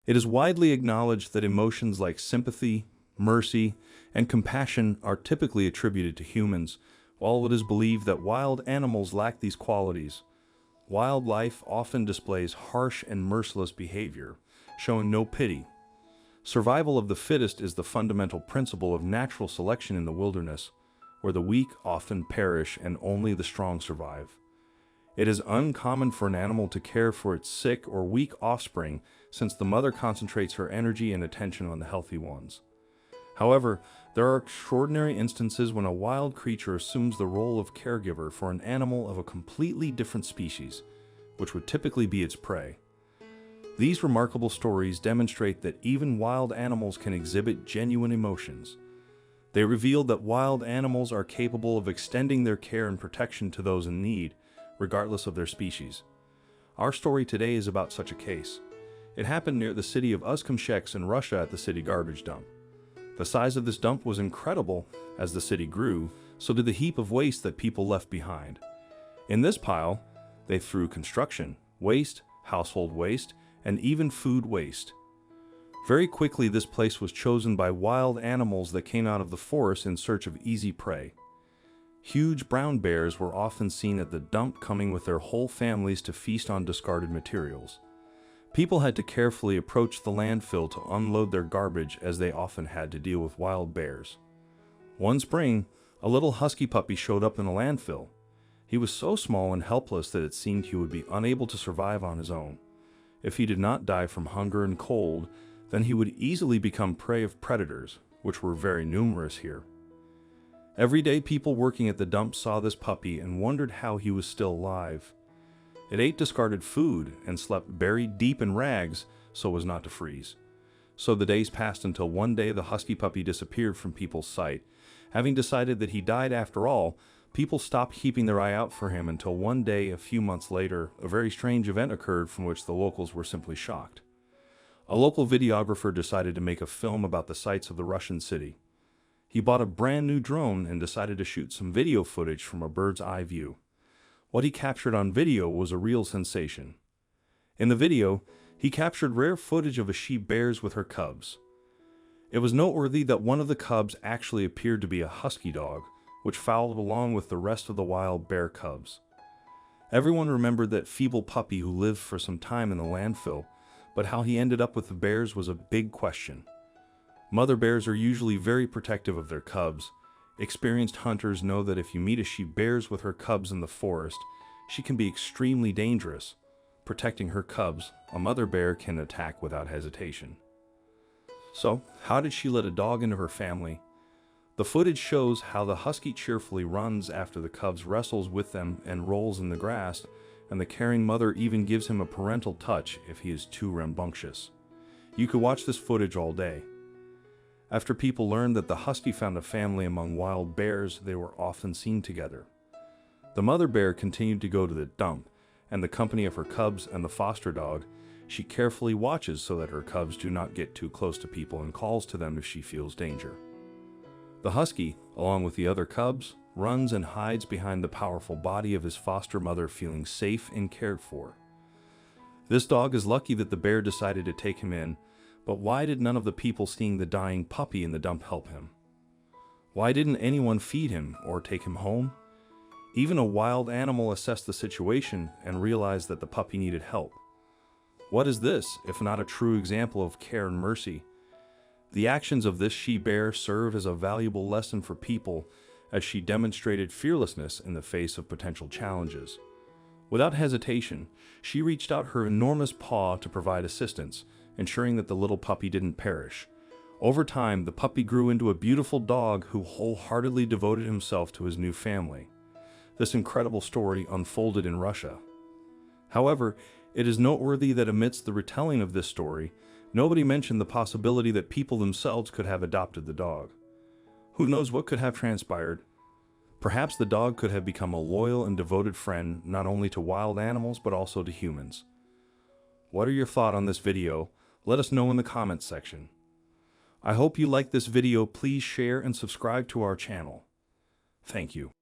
It is widely acknowledged that emotions like sympathy, mercy, and compassion are typically attributed to humans, while it is believed that wild animals lack these qualities. Wildlife often displays harsh and merciless behavior, showing no pity. Survival of the fittest is the fundamental principle of natural selection in the wilderness, where the weak often perish and only the strong survive. It is uncommon for an animal to care for its sick or weak offspring, since the mother concentrates her energy and attention on the healthy ones. However, there are extraordinary instances when a wild creature assumes the role of caregiver for an animal of a completely different species, which would typically be its prey. These remarkable stories demonstrate that even wild animals can exhibit genuine emotions. They reveal that wild animals are capable of extending their care and protection to those in need, regardless of their species. Our story today is about such a case. It happened near the city of Uskimsheks in Russia at the city garbage dump. The size of this dump was incredible. As the city grew, so did the heap of waste that people left behind. In this pile, they threw construction waste, household waste, and even food waste. Very quickly, this place was chosen by wild animals that came out of the forest in search of easy prey. Huge brown bears were often seen at the dump, coming with their whole families to feast on discarded materials. People had to carefully approach the landfill to unload their garbage, as they often had to deal with wild bears. One spring, a little husky puppy showed up in the landfill. He was so small and helpless that it seemed he would be unable to survive on his own. If he did not die from hunger and cold, then he would easily become prey of predators, which were very numerous here. Every day, people working at the dump saw this puppy and wondered how he was still alive. It ate discarded food and slept buried deep in rags so as not to freeze. So the days passed until one day the husky puppy disappeared from people's sight. Having decided that he died after all, people stopped keeping their eye out for him until one day, a few months later, a very strange event occurred from which the locals were simply shocked. A local videographer decided to make a film about the sights of the Russian city. He bought a brand new drone and decided to shoot some video footage from a bird's eye view. What he captured on video was a real sensation. In the video, he captured rare footage of a she-bear with her cubs. It was noteworthy that one of the cubs actually appeared to be a husky dog, which followed along with the rest of the wild bear cubs. Everyone remembered that feeble puppy who lived for some time in the landfill, but how he ended up with the bears was a big question. Mother bears are usually very protective of their cubs. Experienced hunters know that if you meet a she-bear with her cubs in the forest, she can be extremely dangerous. Protecting her cubs, a mother bear can attack without hesitation. So, how did she let a dog into her family? The footage shows how the husky cheerfully runs after the cubs, wrestles with them, and rolls in the grass, and the caring mother even gives him a parental touch if he is too rambunctious. You could watch this footage all day. After people learned that the husky found a family among wild bears, they were often seen together. The mother bear continued to go to the dump, and the company of her cubs and the foster dog. She carefully watches so that her cubs do not get too close to people and calls to them if she feels danger. The husky, along with the other cubs, runs and hides behind the powerful body of his foster mother, feeling safe and cared for. This dog is lucky that the bear decided to take him in, but why did none of the people seeing the dying puppy in the dump help him? Why didn't anyone feed him or take him home? Even a wild animal assessed the situation and realized that the puppy needed help. What is this, if not a true example of care and mercy? The actions of this she-bear serve as a valuable lesson for people, as she demonstrated fearlessness in the face of potential challenges. Without hesitation, she reached out her enormous paw to provide assistance, ensuring that the little puppy didn't perish. Over time, the puppy grew into a beautiful dog who wholeheartedly devoted himself to his new family. This incredible story unfolded in Russia. However, it is noteworthy that amidst the retelling of this story, nobody mentioned the possibility that people themselves could have adopted the dog. Who knows what could have transpired? Perhaps the dog could have become a loyal and devoted friend not only to wild animals but also to humans. What are your thoughts on this video? Let us know in the comments section. I hope you liked this video. Please share and subscribe to our channel. Thank you.